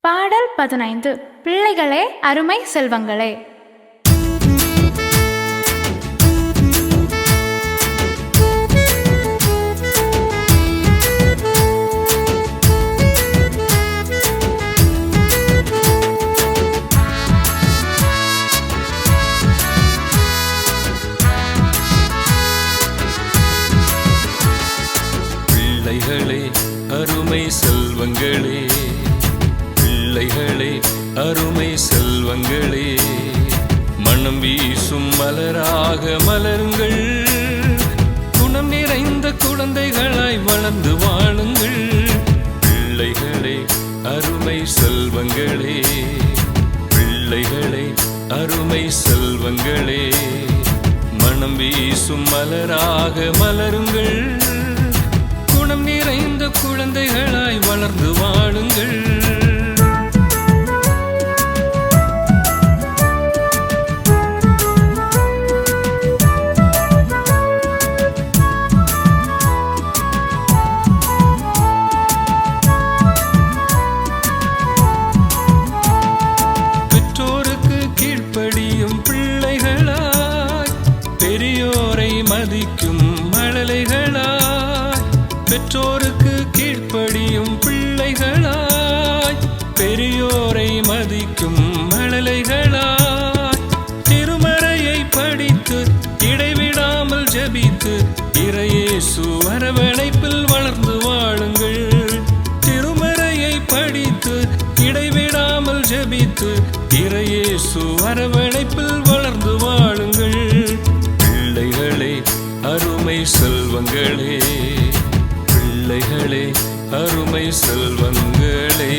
பாடல் 15. பிள்ளைகளே, அருமை செல்வங்களே. பிள்ளைகளே, அருமை செல்வங்களே, பிள்ளைகளே, அருமை செல்வங்களே, மனம் வீசும் மலராக மலருங்கள், குணம் நிறைந்த குழந்தைகளாய் வளர்ந்து வாழுங்கள். பிள்ளைகளே, அருமை செல்வங்களே, பிள்ளைகளே, அருமை செல்வங்களே, மனம் வீசும் மலராக மலருங்கள், குணம் நிறைந்த குழந்தைகளாய் வளர்ந்து வாழுங்கள். பெற்றோருக்கு கீழ்ப்படியும் பிள்ளைகளாய், பெரியோரை மதிக்கும் மழலைகளாய். பெற்றோருக்கு கீழ்ப்படியும் பிள்ளைகளாய், பெரியோரை மதிக்கும் மழலைகளாய். திருமறையை படித்து இடைவிடாமல் ஜெபித்து இறையேசு அரவணைப்பில் வளர்ந்து வாழுங்கள். திருமறையை படித்து இடைவிடாமல் ஜெபித்து இறையேசு அரவணைப்பில் வளர்ந்து வாழுங்கள். பிள்ளைகளே, அருமை செல்வங்களே, பிள்ளைகளே, அருமை செல்வங்களே.